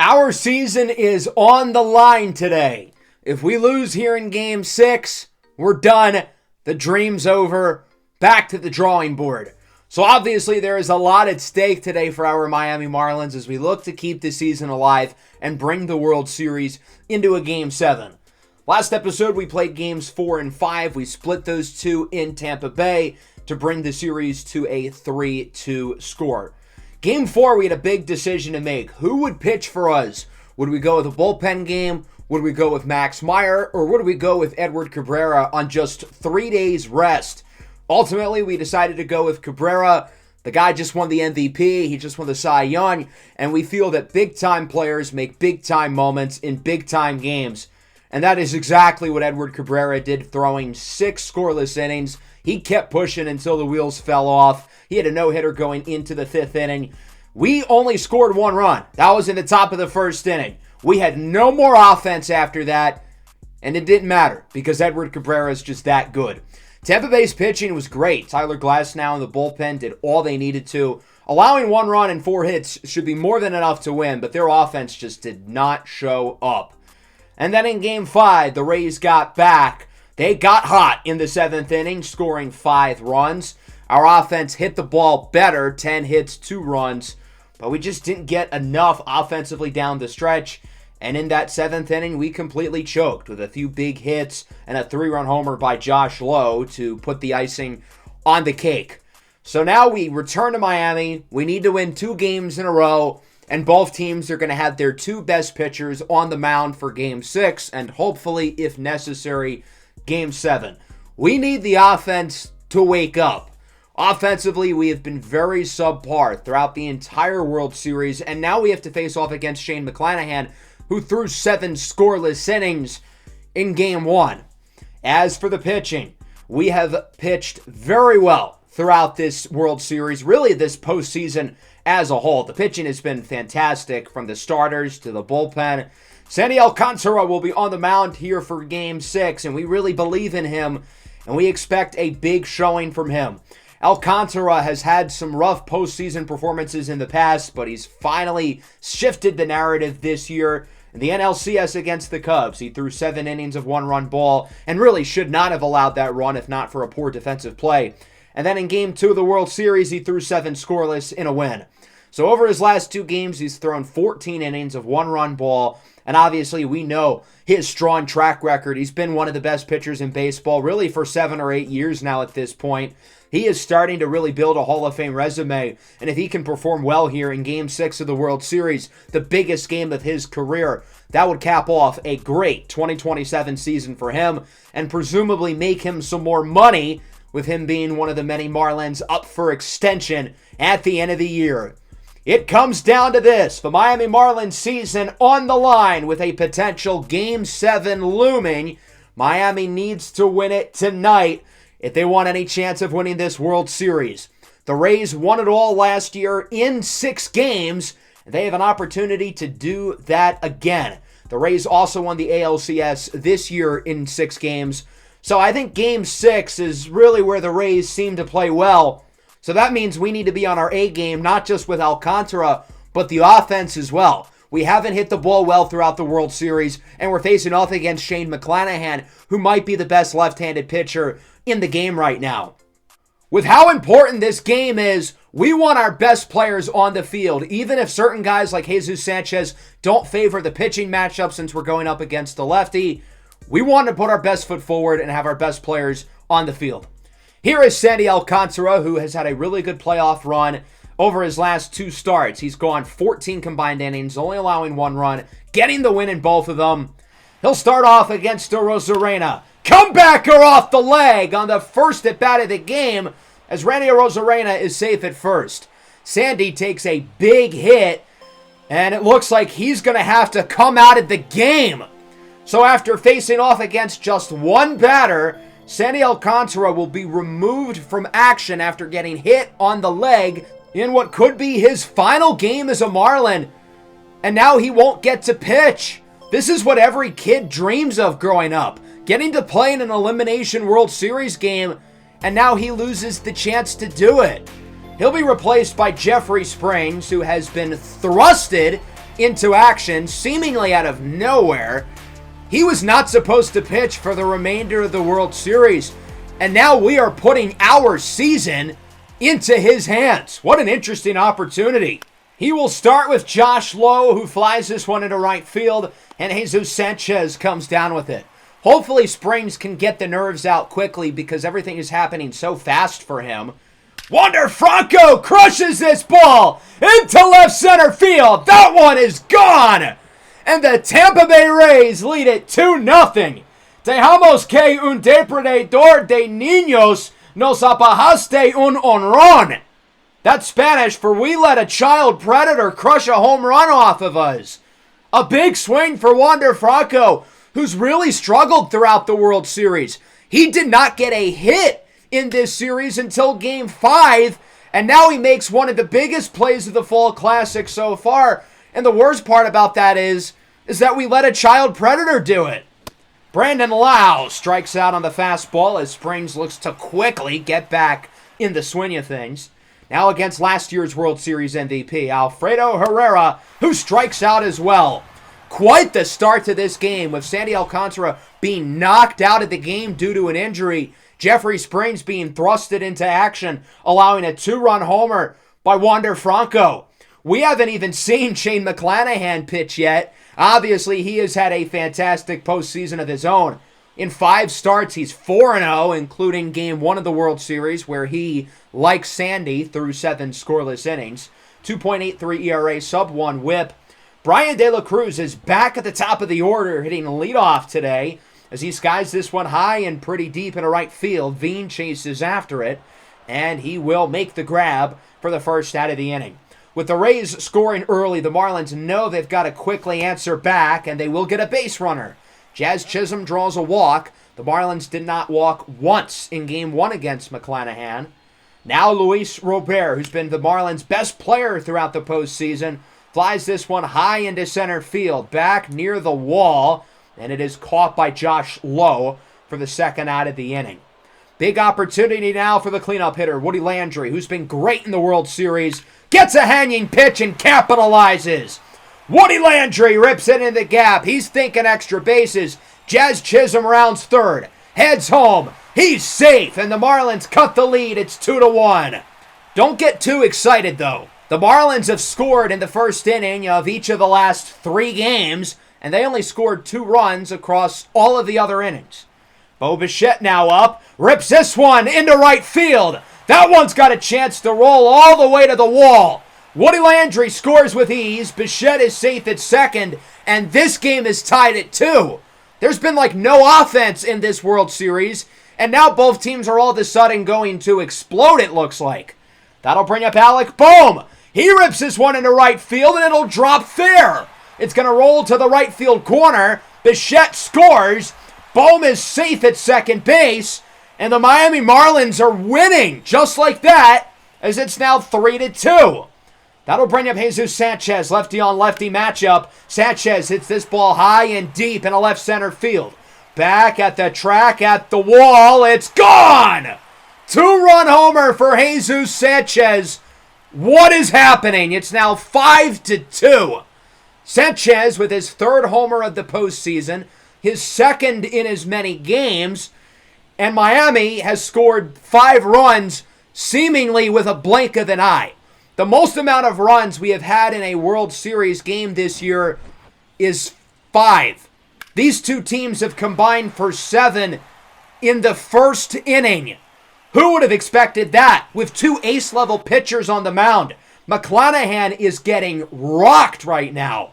Our season is on the line today. If we lose here in Game 6, we're done. The dream's over. Back to the drawing board. So obviously there is a lot at stake today for our Miami Marlins as we look to keep the season alive and bring the World Series into a Game 7. Last episode we played Games 4 and 5. We split those two in Tampa Bay to bring the series to a 3-2 score. Game 4, we had a big decision to make. Who would pitch for us? Would we go with a bullpen game? Would we go with Max Meyer? Or would we go with Edward Cabrera on just 3 days rest? Ultimately, we decided to go with Cabrera. The guy just won the MVP. He just won the Cy Young. And we feel that big-time players make big-time moments in big-time games. And that is exactly what Edward Cabrera did, throwing 6 scoreless innings. He kept pushing until the wheels fell off. He had a no-hitter going into the 5th inning. We only scored 1 run. That was in the top of the 1st inning. We had no more offense after that, and it didn't matter because Edward Cabrera is just that good. Tampa Bay's pitching was great. Tyler Glasnow and the bullpen did all they needed to. Allowing 1 run and 4 hits should be more than enough to win, but their offense just did not show up. And then in Game 5, the Rays got back. They got hot in the 7th inning, scoring 5 runs. Our offense hit the ball better, 10 hits, 2 runs, but we just didn't get enough offensively down the stretch. And in that 7th inning, we completely choked with a few big hits and a 3-run homer by Josh Lowe to put the icing on the cake. So now we return to Miami. We need to win 2 games in a row, and both teams are going to have their 2 best pitchers on the mound for Game 6 and hopefully, if necessary, Game 7. We need the offense to wake up. Offensively, we have been very subpar throughout the entire World Series, and now we have to face off against Shane McClanahan, who threw 7 scoreless innings in Game 1. As for the pitching, we have pitched very well throughout this World Series, really this postseason as a whole. The pitching has been fantastic from the starters to the bullpen. Sandy Alcantara will be on the mound here for Game 6, and we really believe in him, and we expect a big showing from him. Alcantara has had some rough postseason performances in the past, but he's finally shifted the narrative this year. In the NLCS against the Cubs, he threw 7 innings of 1-run ball and really should not have allowed that run if not for a poor defensive play. And then in Game 2 of the World Series, he threw 7 scoreless in a win. So over his last 2 games, he's thrown 14 innings of 1-run ball. And obviously, we know his strong track record. He's been one of the best pitchers in baseball, really for 7 or 8 years now at this point. He is starting to really build a Hall of Fame resume. And if he can perform well here in Game 6 of the World Series, the biggest game of his career, that would cap off a great 2027 season for him and presumably make him some more money with him being one of the many Marlins up for extension at the end of the year. It comes down to this, the Miami Marlins season on the line with a potential Game 7 looming. Miami needs to win it tonight if they want any chance of winning this World Series. The Rays won it all last year in 6 games. They have an opportunity to do that again. The Rays also won the ALCS this year in 6 games. So I think Game 6 is really where the Rays seem to play well. So that means we need to be on our A game, not just with Alcantara, but the offense as well. We haven't hit the ball well throughout the World Series, and we're facing off against Shane McClanahan, who might be the best left-handed pitcher in the game right now. With how important this game is, we want our best players on the field, even if certain guys like Jesus Sanchez don't favor the pitching matchup since we're going up against the lefty. We want to put our best foot forward and have our best players on the field. Here is Sandy Alcantara, who has had a really good playoff run over his last 2 starts. He's gone 14 combined innings, only allowing 1 run, getting the win in both of them. He'll start off against Arozarena. Comebacker off the leg on the first at-bat of the game as Randy Arozarena is safe at first. Sandy takes a big hit, and it looks like he's going to have to come out of the game. So after facing off against just 1 batter, Sandy Alcantara will be removed from action after getting hit on the leg in what could be his final game as a Marlin. And now he won't get to pitch. This is what every kid dreams of growing up. Getting to play in an Elimination World Series game, and now he loses the chance to do it. He'll be replaced by Jeffrey Springs, who has been thrusted into action, seemingly out of nowhere. He was not supposed to pitch for the remainder of the World Series, and now we are putting our season into his hands. What an interesting opportunity. He will start with Josh Lowe, who flies this one into right field, and Jesus Sanchez comes down with it. Hopefully Springs can get the nerves out quickly because everything is happening so fast for him. Wander Franco crushes this ball into left center field. That one is gone. And the Tampa Bay Rays lead it 2-0. Dejamos que un depredador de niños nos apajaste un honrón. That's Spanish for we let a child predator crush a home run off of us. A big swing for Wander Franco, who's really struggled throughout the World Series. He did not get a hit in this series until Game 5, and now he makes one of the biggest plays of the Fall Classic so far. And the worst part about that is that we let a child predator do it. Brandon Lau strikes out on the fastball as Springs looks to quickly get back in the swing of things. Now against last year's World Series MVP, Alfredo Herrera, who strikes out as well. Quite the start to this game, with Sandy Alcantara being knocked out of the game due to an injury. Jeffrey Springs being thrusted into action, allowing a 2-run homer by Wander Franco. We haven't even seen Shane McClanahan pitch yet. Obviously, he has had a fantastic postseason of his own. In 5 starts, he's 4-0, including Game 1 of the World Series, where he, like Sandy, threw 7 scoreless innings. 2.83 ERA, sub-1 whip. Brian De La Cruz is back at the top of the order, hitting leadoff today, as he skies this one high and pretty deep into right field. Veen chases after it, and he will make the grab for the first out of the inning. With the Rays scoring early, the Marlins know they've got to quickly answer back, and they will get a base runner. Jazz Chisholm draws a walk. The Marlins did not walk once in Game 1 against McClanahan. Now Luis Robert, who's been the Marlins' best player throughout the postseason, flies this one high into center field, back near the wall, and it is caught by Josh Lowe for the second out of the inning. Big opportunity now for the cleanup hitter, Woody Landry, who's been great in the World Series, gets a hanging pitch and capitalizes. Woody Landry rips it in the gap. He's thinking extra bases. Jazz Chisholm rounds third, heads home. He's safe, and the Marlins cut the lead. It's 2-1. Don't get too excited, though. The Marlins have scored in the first inning of each of the last 3 games, and they only scored 2 runs across all of the other innings. Bo Bichette now up, rips this one into right field. That one's got a chance to roll all the way to the wall. Woody Landry scores with ease. Bichette is safe at second, and this game is tied at 2. There's been like no offense in this World Series, and now both teams are all of a sudden going to explode, it looks like. That'll bring up Alec Bohm. He rips this one into right field, and it'll drop fair. It's going to roll to the right field corner. Bichette scores. Bohm is safe at second base, and the Miami Marlins are winning just like that, as it's now 3-2. That'll bring up Jesus Sanchez, lefty-on-lefty matchup. Sanchez hits this ball high and deep in a left center field. Back at the track, at the wall, it's gone! 2-run homer for Jesus Sanchez. What is happening? It's now 5-2. Sanchez with his 3rd homer of the postseason, his 2nd in as many games, and Miami has scored 5 runs seemingly with a blink of an eye. The most amount of runs we have had in a World Series game this year is 5. These two teams have combined for 7 in the first inning. Who would have expected that with 2 ace-level pitchers on the mound? McClanahan is getting rocked right now.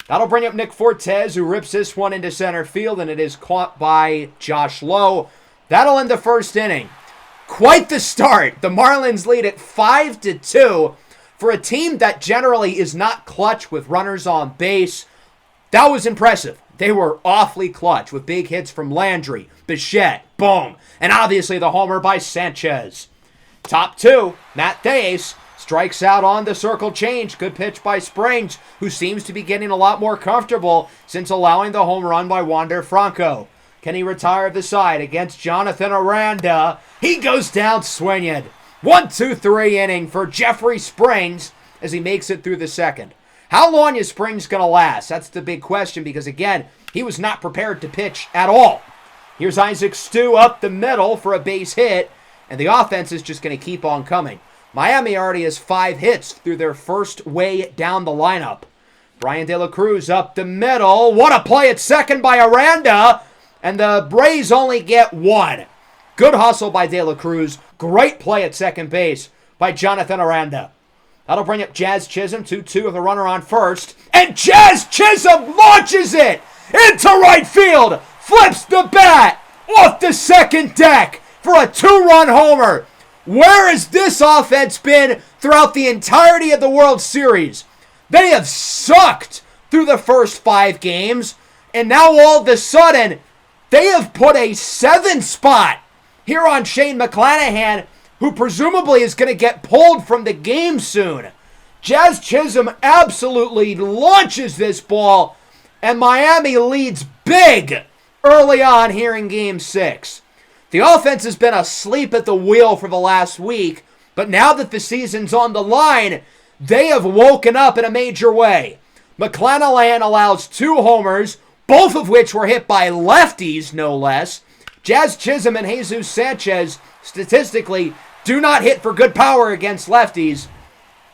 That'll bring up Nick Fortes, who rips this one into center field, and it is caught by Josh Lowe. That'll end the first inning. Quite the start. The Marlins lead at 5-2 for a team that generally is not clutch with runners on base. That was impressive. They were awfully clutch with big hits from Landry, Bichette, Bohm, and obviously the homer by Sanchez. Top 2, Matt Thaiss strikes out on the circle change. Good pitch by Springs, who seems to be getting a lot more comfortable since allowing the home run by Wander Franco. Can he retire the side against Jonathan Aranda? He goes down swinging. 1-2-3 inning for Jeffrey Springs as he makes it through the second. How long is Springs going to last? That's the big question because, again, he was not prepared to pitch at all. Here's Isaac Stu up the middle for a base hit, and the offense is just going to keep on coming. Miami already has 5 hits through their first way down the lineup. Brian De La Cruz up the middle. What a play at second by Aranda, and the Braves only get 1. Good hustle by De La Cruz. Great play at second base by Jonathan Aranda. That'll bring up Jazz Chisholm, 2-2 with a runner on first. And Jazz Chisholm launches it into right field. Flips the bat off the second deck for a 2-run homer. Where has this offense been throughout the entirety of the World Series? They have sucked through the first 5 games. And now all of a sudden, they have put a 7 spot here on Shane McClanahan, who presumably is going to get pulled from the game soon. Jazz Chisholm absolutely launches this ball, and Miami leads big early on here in Game 6. The offense has been asleep at the wheel for the last week, but now that the season's on the line, they have woken up in a major way. McClanahan allows 2 homers, both of which were hit by lefties, no less. Jazz Chisholm and Jesus Sanchez statistically do not hit for good power against lefties,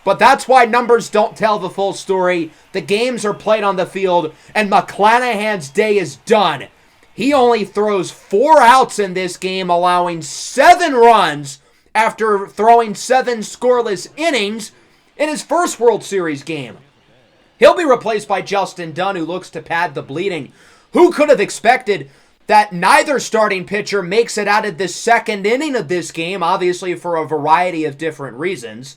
but that's why numbers don't tell the full story. The games are played on the field, and McClanahan's day is done. He only throws 4 outs in this game, allowing 7 runs after throwing 7 scoreless innings in his first World Series game. He'll be replaced by Justin Dunn, who looks to pad the bleeding. Who could have expected that neither starting pitcher makes it out of the second inning of this game, obviously for a variety of different reasons,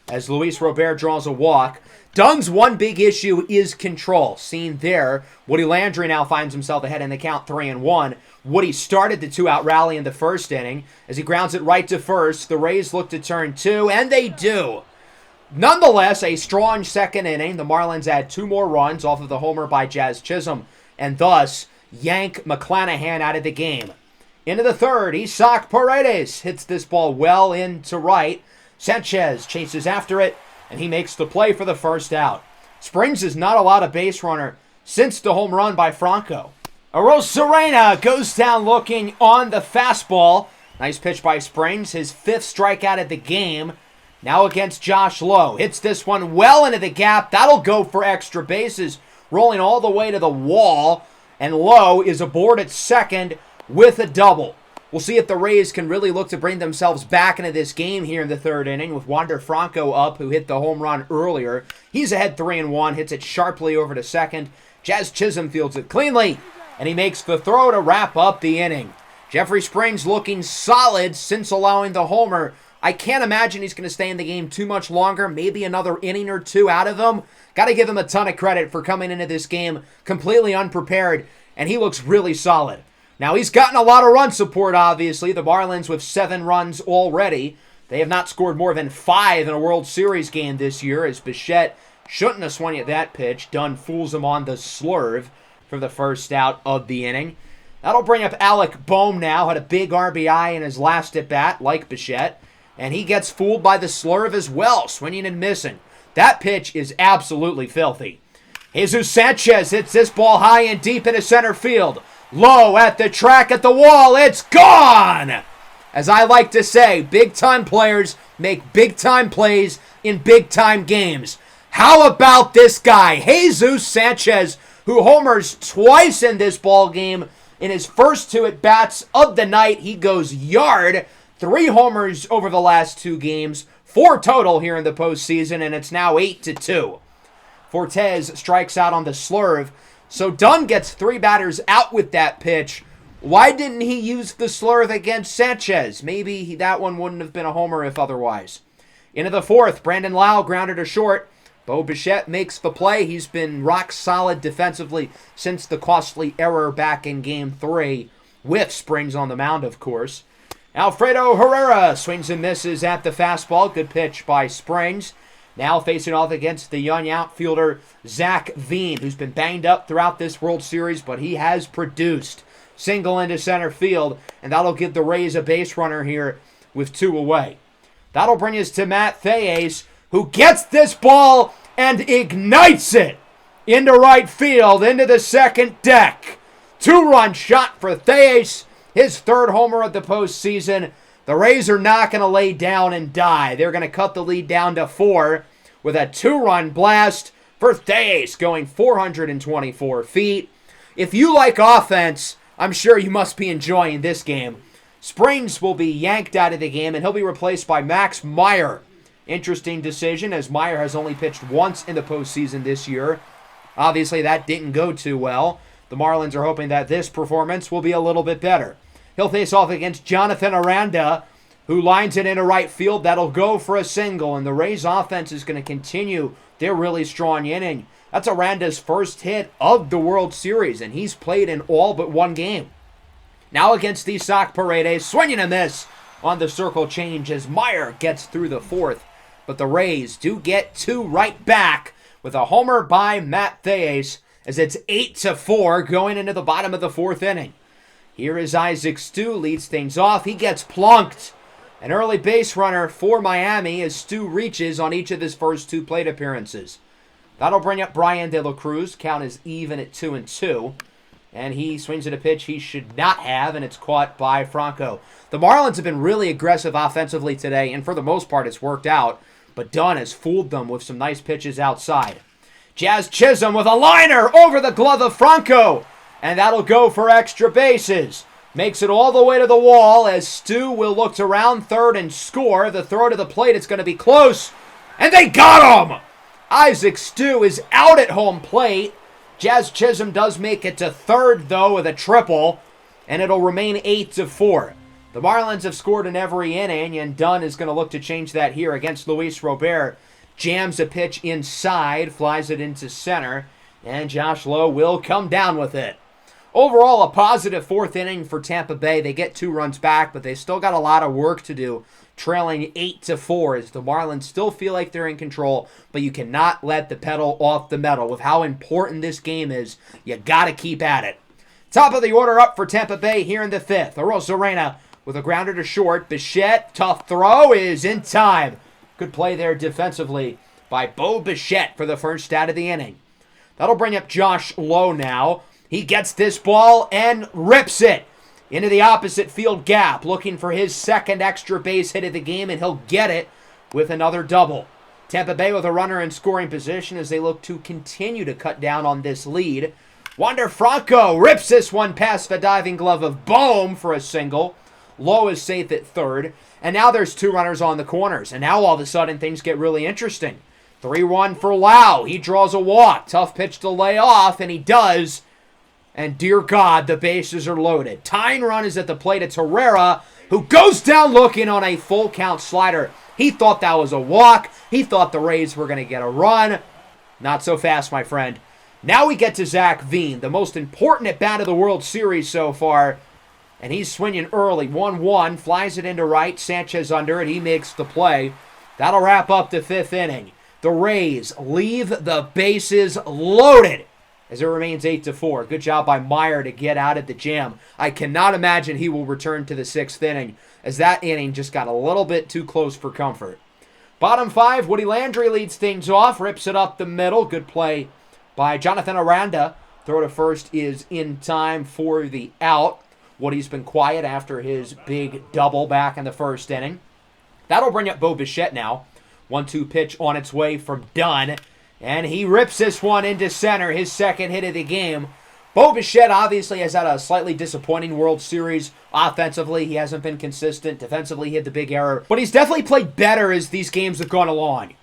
as Luis Robert draws a walk. Dunn's one big issue is control. Seen there, Woody Landry now finds himself ahead in the count 3-1. Woody started the 2-out rally in the first inning. As he grounds it right to first, the Rays look to turn 2, and they do. Nonetheless, a strong second inning. The Marlins add 2 more runs off of the homer by Jazz Chisholm, and thus yank McClanahan out of the game. Into the third, Isaac Paredes hits this ball well into right. Sanchez chases after it, and he makes the play for the first out. Springs is not allowed a base runner since the home run by Franco. Arozarena goes down looking on the fastball. Nice pitch by Springs, his 5th strikeout of the game. Now against Josh Lowe. Hits this one well into the gap. That'll go for extra bases, rolling all the way to the wall. And Lowe is aboard at second with a double. We'll see if the Rays can really look to bring themselves back into this game here in the 3rd inning with Wander Franco up, who hit the home run earlier. He's ahead 3-1, hits it sharply over to second. Jazz Chisholm fields it cleanly, and he makes the throw to wrap up the inning. Jeffrey Springs looking solid since allowing the homer. I can't imagine he's going to stay in the game too much longer, maybe another inning or 2 out of him. Got to give him a ton of credit for coming into this game completely unprepared, and he looks really solid. Now, he's gotten a lot of run support, obviously. The Marlins with 7 runs already. They have not scored more than 5 in a World Series game this year, as Bichette shouldn't have swung at that pitch. Dunn fools him on the slurve for the first out of the inning. That'll bring up Alec Bohm now. Had a big RBI in his last at-bat, like Bichette. And he gets fooled by the slurve as well, swinging and missing. That pitch is absolutely filthy. Jesus Sanchez hits this ball high and deep into center field. Low at the track at the wall. It's gone! As I like to say, big-time players make big-time plays in big-time games. How about this guy, Jesus Sanchez, who homers twice in this ball game. In his first 2 at-bats of the night, he goes yard. 3 homers over the last 2 games. 4 total here in the postseason, and it's now 8-2. Fortes strikes out on the slurve. So Dunn gets 3 batters out with that pitch. Why didn't he use the slurve against Sanchez? Maybe that one wouldn't have been a homer if otherwise. Into the 4th, Brandon Lau grounded to short. Bo Bichette makes the play. He's been rock solid defensively since the costly error back in Game 3. With Springs on the mound, of course. Alfredo Herrera swings and misses at the fastball. Good pitch by Springs. Now facing off against the young outfielder Zach Veen, who's been banged up throughout this World Series, but he has produced. Single into center field, and that'll give the Rays a base runner here with 2 away. That'll bring us to Matt Thaiss, who gets this ball and ignites it into right field, into the second deck. 2-run shot for Theis, his third homer of the postseason. The Rays are not going to lay down and die. They're going to cut the lead down to 4 with a 2-run blast for Theis going 424 feet. If you like offense, I'm sure you must be enjoying this game. Springs will be yanked out of the game, and he'll be replaced by Max Meyer. Interesting decision, as Meyer has only pitched once in the postseason this year. Obviously, that didn't go too well. The Marlins are hoping that this performance will be a little bit better. He'll face off against Jonathan Aranda, who lines it into right field. That'll go for a single, and the Rays' offense is going to continue their really strong inning. That's Aranda's first hit of the World Series, and he's played in all but one game. Now against the Sock Paredes, swinging a miss on the circle change as Meyer gets through the 4th. But the Rays do get 2 right back with a homer by Matt Theis, as it's 8-4 going into the bottom of the 4th inning. Here is Isaac Stu, leads things off. He gets plunked. An early base runner for Miami as Stu reaches on each of his first 2 plate appearances. That'll bring up Brian De La Cruz. Count is even at 2-2. And he swings at a pitch he should not have, and it's caught by Franco. The Marlins have been really aggressive offensively today, and for the most part it's worked out. But Dunn has fooled them with some nice pitches outside. Jazz Chisholm with a liner over the glove of Franco. And that'll go for extra bases. Makes it all the way to the wall as Stu will look to round third and score. The throw to the plate, it's going to be close. And they got him! Isaac Stu is out at home plate. Jazz Chisholm does make it to third, though, with a triple. And it'll remain 8-4. The Marlins have scored in every inning, and Dunn is going to look to change that here against Luis Robert. Jams a pitch inside, flies it into center, and Josh Lowe will come down with it. Overall, a positive 4th inning for Tampa Bay. They get 2 runs back, but they still got a lot of work to do, trailing 8-4 as the Marlins still feel like they're in control, but you cannot let the pedal off the metal. With how important this game is, you got to keep at it. Top of the order up for Tampa Bay here in the 5th. Arozarena with a grounder to short. Bichette, tough throw, is in time. Good play there defensively by Bo Bichette for the first out of the inning. That'll bring up Josh Lowe now. He gets this ball and rips it into the opposite field gap, looking for his second extra base hit of the game, and he'll get it with another double. Tampa Bay with a runner in scoring position as they look to continue to cut down on this lead. Wander Franco rips this one past the diving glove of Bohm for a single. Lowe is safe at third, and now there's 2 runners on the corners, and now all of a sudden things get really interesting. 3-1 for Lau. He draws a walk. Tough pitch to lay off, and he does. And dear God, the bases are loaded. Tying run is at the plate. It's Herrera, who goes down looking on a full count slider. He thought that was a walk. He thought the Rays were going to get a run. Not so fast, my friend. Now we get to Zach Veen, the most important at-bat of the World Series so far. And he's swinging early. 1-1, flies it into right. Sanchez under it. He makes the play. That'll wrap up the 5th inning. The Rays leave the bases loaded as it remains 8-4. Good job by Meyer to get out of the jam. I cannot imagine he will return to the 6th inning, as that inning just got a little bit too close for comfort. Bottom 5, Woody Landry leads things off, rips it up the middle. Good play by Jonathan Aranda. Throw to first is in time for the out. Woody's been quiet after his big double back in the 1st inning. That'll bring up Bo Bichette now. 1-2 pitch on its way from Dunn. And he rips this one into center, his second hit of the game. Bo Bichette obviously has had a slightly disappointing World Series. Offensively, he hasn't been consistent. Defensively, he had the big error. But he's definitely played better as these games have gone along.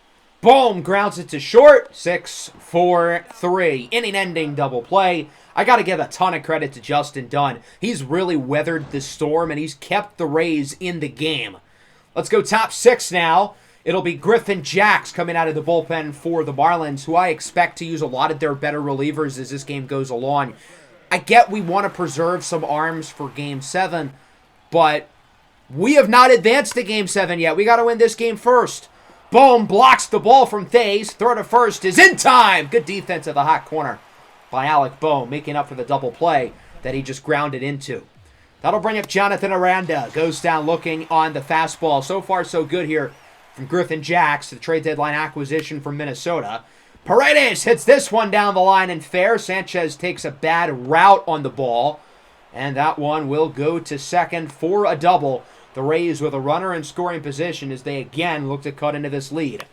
Boom, grounds it to short. 6-4-3. Inning-ending double play. I got to give a ton of credit to Justin Dunn. He's really weathered the storm, and he's kept the Rays in the game. Let's go top 6 now. It'll be Griffin Jax coming out of the bullpen for the Marlins, who I expect to use a lot of their better relievers as this game goes along. I get we want to preserve some arms for Game 7, but we have not advanced to Game 7 yet. We got to win this game first. Bohm blocks the ball from Theis. Throw to first is in time. Good defense at the hot corner by Alec Bohm, making up for the double play that he just grounded into. That'll bring up Jonathan Aranda. Goes down looking on the fastball. So far, so good here from Griffin Jax, the trade deadline acquisition from Minnesota. Paredes hits this one down the line and fair. Sanchez takes a bad route on the ball, and that one will go to second for a double. The Rays with a runner in scoring position as they again look to cut into this lead.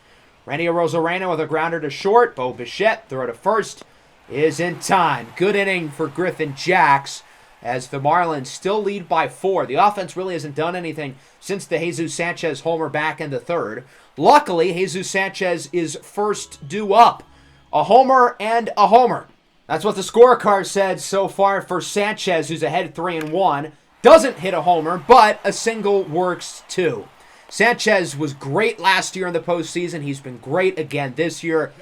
Randy Arozarena with a grounder to short. Bo Bichette, throw to first, is in time. Good inning for Griffin Jacks as the Marlins still lead by 4. The offense really hasn't done anything since the Jesus Sanchez homer back in the third. Luckily, Jesus Sanchez is first due up. A homer and a homer. That's what the scorecard said so far for Sanchez, who's ahead 3-1. Doesn't hit a homer, but a single works too. Sanchez was great last year in the postseason. He's been great again this year.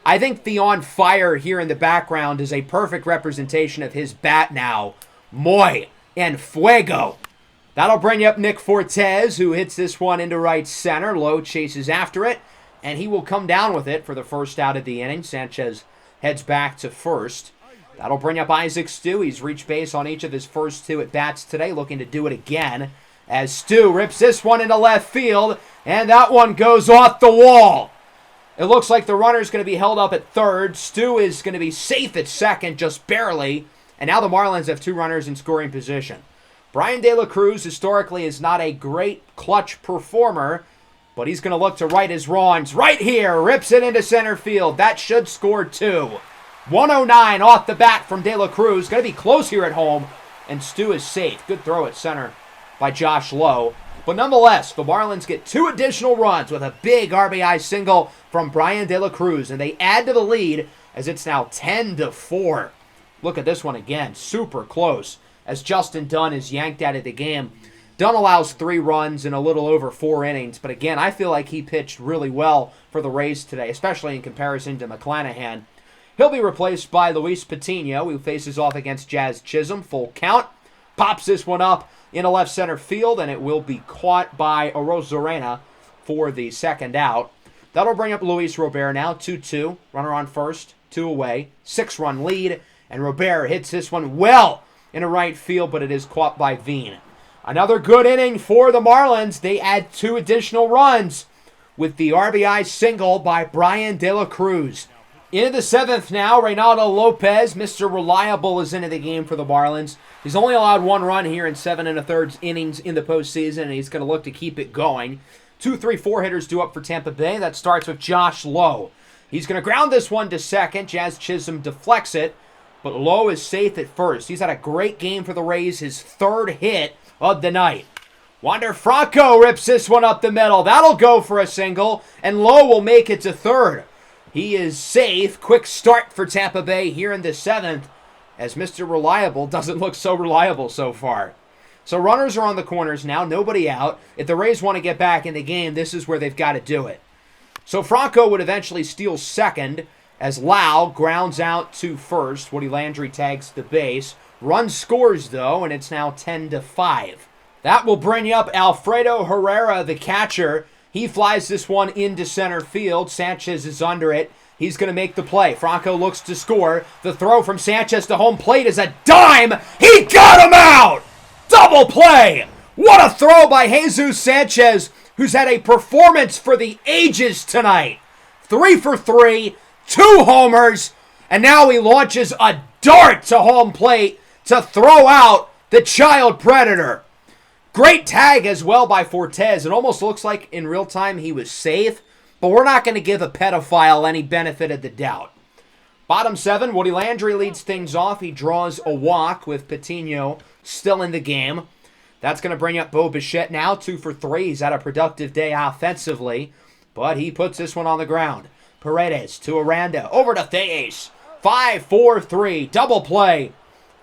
I think the on fire here in the background is a perfect representation of his bat now. Muy and fuego. That'll bring up Nick Fortes, who hits this one into right center. Lowe chases after it, and he will come down with it for the first out of the inning. Sanchez heads back to first. That'll bring up Isaac Stu. He's reached base on each of his first 2 at-bats today, looking to do it again as Stu rips this one into left field, and that one goes off the wall. It looks like the runner's going to be held up at third. Stu is going to be safe at second, just barely, and now the Marlins have 2 runners in scoring position. Brian De La Cruz historically is not a great clutch performer, but he's going to look to right his wrongs right here. Rips it into center field. That should score 2. 109 off the bat from De La Cruz. Going to be close here at home, and Stu is safe. Good throw at center by Josh Lowe. But nonetheless, the Marlins get 2 additional runs with a big RBI single from Brian De La Cruz, and they add to the lead as it's now 10-4. Look at this one again. Super close as Justin Dunn is yanked out of the game. Dunn allows 3 runs in a little over 4 innings, but again, I feel like he pitched really well for the Rays today, especially in comparison to McClanahan. He'll be replaced by Luis Patino, who faces off against Jazz Chisholm. Full count. Pops this one up into left center field, and it will be caught by Arozarena for the second out. That'll bring up Luis Robert now, 2-2. Runner on first, 2 away. 6-run lead, and Robert hits this one well into right field, but it is caught by Veen. Another good inning for the Marlins. They add 2 additional runs with the RBI single by Brian De La Cruz. Into the 7th now, Reynaldo Lopez, Mr. Reliable, is into the game for the Marlins. He's only allowed 1 run here in 7 1/3 innings in the postseason, and he's going to look to keep it going. 2, 3, 4 hitters due up for Tampa Bay. That starts with Josh Lowe. He's going to ground this one to second. Jazz Chisholm deflects it, but Lowe is safe at first. He's had a great game for the Rays, his 3rd hit of the night. Wander Franco rips this one up the middle. That'll go for a single, and Lowe will make it to third. He is safe. Quick start for Tampa Bay here in the 7th, as Mr. Reliable doesn't look so reliable so far. So runners are on the corners now, nobody out. If the Rays want to get back in the game, this is where they've got to do it. So Franco would eventually steal second, as Lau grounds out to first. Woody Landry tags the base. Run scores, though, and it's now 10-5. That will bring up Alfredo Herrera, the catcher. He flies this one into center field. Sanchez is under it. He's going to make the play. Franco looks to score. The throw from Sanchez to home plate is a dime. He got him out! Double play! What a throw by Jesus Sanchez, who's had a performance for the ages tonight. 3 for 3, 2 homers, and now he launches a dart to home plate to throw out the child predator. Great tag as well by Fortes. It almost looks like in real time he was safe, but we're not going to give a pedophile any benefit of the doubt. Bottom 7, Woody Landry leads things off. He draws a walk with Patino still in the game. That's going to bring up Bo Bichette now, 2 for 3. He's had a productive day offensively, but he puts this one on the ground. Paredes to Aranda, over to Theus. 5-4-3, double play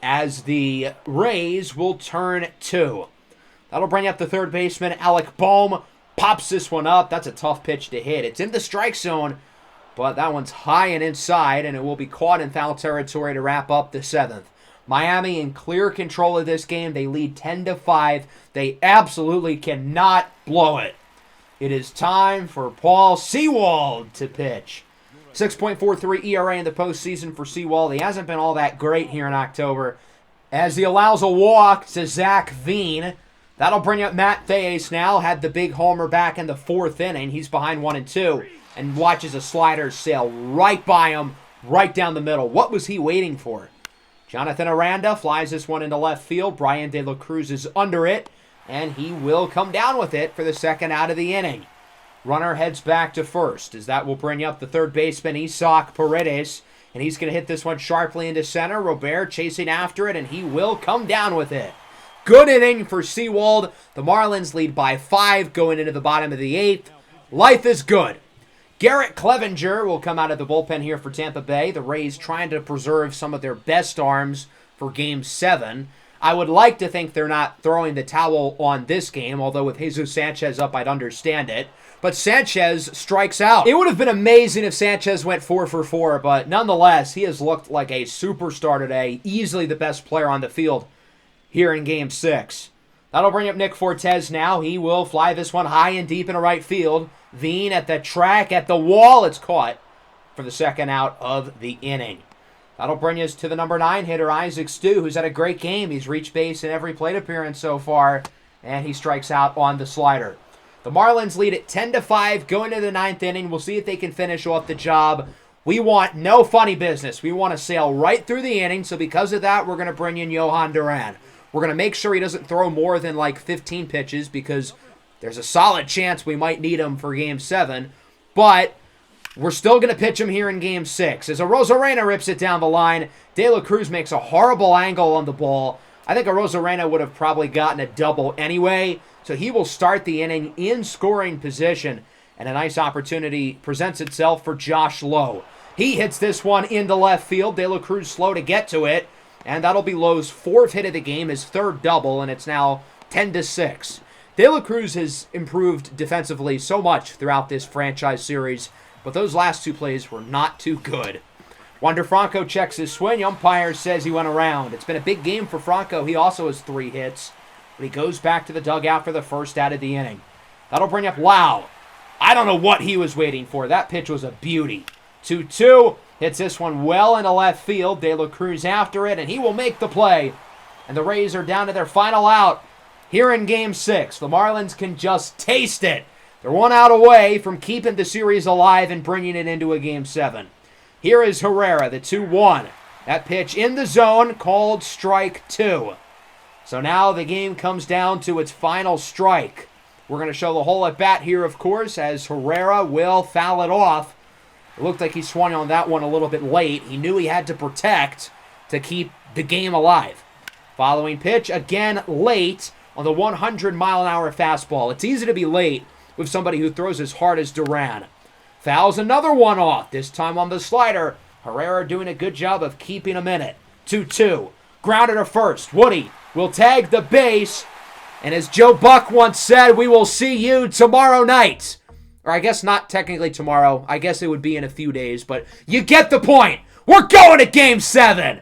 as the Rays will turn 2. That'll bring up the third baseman, Alec Bohm. Pops this one up. That's a tough pitch to hit. It's in the strike zone, but that one's high and inside, and it will be caught in foul territory to wrap up the 7th. Miami in clear control of this game. They lead 10-5. They absolutely cannot blow it. It is time for Paul Sewald to pitch. 6.43 ERA in the postseason for Sewald. He hasn't been all that great here in October, as he allows a walk to Zach Veen. That'll bring up Matt Theus now. Had the big homer back in the 4th inning. He's behind 1-2. and watches a slider sail right by him, right down the middle. What was he waiting for? Jonathan Aranda flies this one into left field. Brian De La Cruz is under it, and he will come down with it for the second out of the inning. Runner heads back to first, as that will bring up the third baseman, Isaac Paredes, and he's going to hit this one sharply into center. Robert chasing after it, and he will come down with it. Good inning for Seawald. The Marlins lead by 5 going into the bottom of the 8th. Life is good. Garrett Clevenger will come out of the bullpen here for Tampa Bay. The Rays trying to preserve some of their best arms for Game 7. I would like to think they're not throwing the towel on this game, although with Jesus Sanchez up, I'd understand it. But Sanchez strikes out. It would have been amazing if Sanchez went 4 for 4, but nonetheless, he has looked like a superstar today, easily the best player on the field here in Game 6. That'll bring up Nick Fortes now. He will fly this one high and deep into right field. Veen at the track, at the wall. It's caught for the second out of the inning. That'll bring us to the number 9 hitter, Isaac Stu, who's had a great game. He's reached base in every plate appearance so far, and he strikes out on the slider. The Marlins lead at 10-5 going into the 9th inning. We'll see if they can finish off the job. We want no funny business. We want to sail right through the inning, so because of that, we're going to bring in Johan Duran. We're going to make sure he doesn't throw more than like 15 pitches because there's a solid chance we might need him for Game 7. But we're still going to pitch him here in Game 6. As Arozarena rips it down the line, De La Cruz makes a horrible angle on the ball. I think Arozarena would have probably gotten a double anyway, so he will start the inning in scoring position, and a nice opportunity presents itself for Josh Lowe. He hits this one into left field. De La Cruz slow to get to it, and that'll be Lowe's 4th hit of the game, his 3rd double, and it's now 10-6. De La Cruz has improved defensively so much throughout this franchise series, but those last 2 plays were not too good. Wander Franco checks his swing. Umpire says he went around. It's been a big game for Franco. He also has 3 hits, but he goes back to the dugout for the first out of the inning. That'll bring up Lau. I don't know what he was waiting for. That pitch was a beauty. 2-2. Hits this one well into left field. De La Cruz after it, and he will make the play. And the Rays are down to their final out here in Game 6. The Marlins can just taste it. They're 1 out away from keeping the series alive and bringing it into a Game 7. Here is Herrera, the 2-1. That pitch in the zone, called strike 2. So now the game comes down to its final strike. We're going to show the whole at-bat here, of course, as Herrera will foul it off. It looked like he swung on that one a little bit late. He knew he had to protect to keep the game alive. Following pitch, again late on the 100-mile-an-hour fastball. It's easy to be late with somebody who throws as hard as Duran. Fouls another one off, this time on the slider. Herrera doing a good job of keeping him in it. 2-2. Grounded to first. Woody will tag the base. And as Joe Buck once said, we will see you tomorrow night. Or I guess not technically tomorrow. I guess it would be in a few days, but you get the point. We're going to Game 7.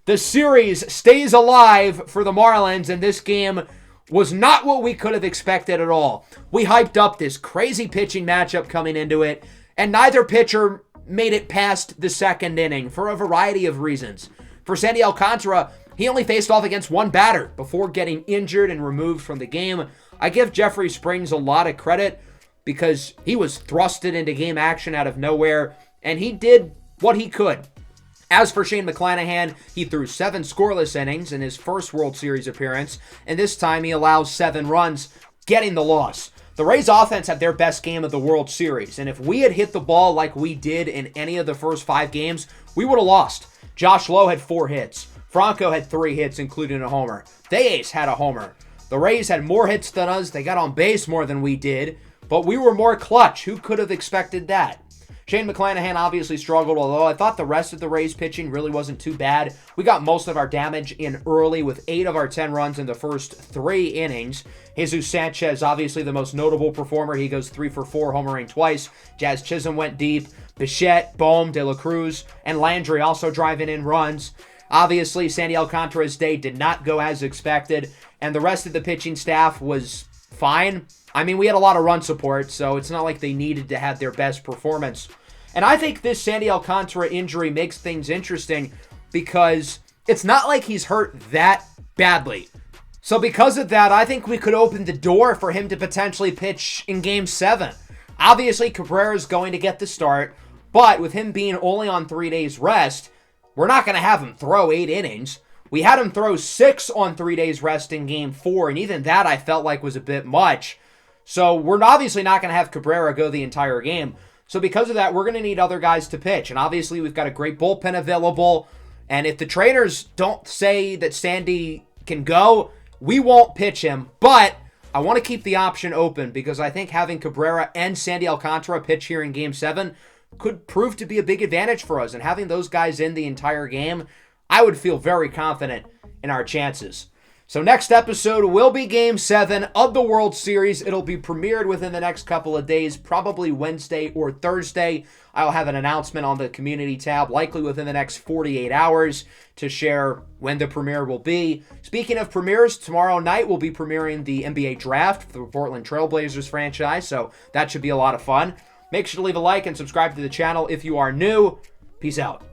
The series stays alive for the Marlins, and this game was not what we could have expected at all. We hyped up this crazy pitching matchup coming into it, and neither pitcher made it past the 2nd inning for a variety of reasons. For Sandy Alcantara, he only faced off against 1 batter before getting injured and removed from the game. I give Jeffrey Springs a lot of credit because he was thrusted into game action out of nowhere, and he did what he could. As for Shane McClanahan, he threw 7 scoreless innings in his first World Series appearance, and this time he allows 7 runs, getting the loss. The Rays offense had their best game of the World Series, and if we had hit the ball like we did in any of the first 5 games, we would have lost. Josh Lowe had 4 hits. Franco had 3 hits, including a homer. Theis had a homer. The Rays had more hits than us. They got on base more than we did, but we were more clutch. Who could have expected that? Shane McClanahan obviously struggled, although I thought the rest of the Rays pitching really wasn't too bad. We got most of our damage in early with 8 of our 10 runs in the first 3 innings. Jesus Sanchez, obviously the most notable performer. He goes 3 for 4, homering twice. Jazz Chisholm went deep. Bichette, Bohm, De La Cruz, and Landry also driving in runs. Obviously, Sandy Alcantara's day did not go as expected, and the rest of the pitching staff was fine. I mean, we had a lot of run support, so it's not like they needed to have their best performance. And I think this Sandy Alcantara injury makes things interesting because it's not like he's hurt that badly. So because of that, I think we could open the door for him to potentially pitch in Game 7. Obviously, Cabrera is going to get the start, but with him being only on 3 days rest, we're not going to have him throw 8 innings. We had him throw 6 on 3 days rest in Game 4, and even that I felt like was a bit much. So we're obviously not going to have Cabrera go the entire game. So because of that, we're going to need other guys to pitch. And obviously, we've got a great bullpen available. And if the trainers don't say that Sandy can go, we won't pitch him. But I want to keep the option open because I think having Cabrera and Sandy Alcantara pitch here in Game 7 could prove to be a big advantage for us. And having those guys in the entire game, I would feel very confident in our chances. So next episode will be Game 7 of the World Series. It'll be premiered within the next couple of days, probably Wednesday or Thursday. I'll have an announcement on the community tab, likely within the next 48 hours, to share when the premiere will be. Speaking of premieres, tomorrow night we'll be premiering the NBA Draft for the Portland Trail Blazers franchise, so that should be a lot of fun. Make sure to leave a like and subscribe to the channel if you are new. Peace out.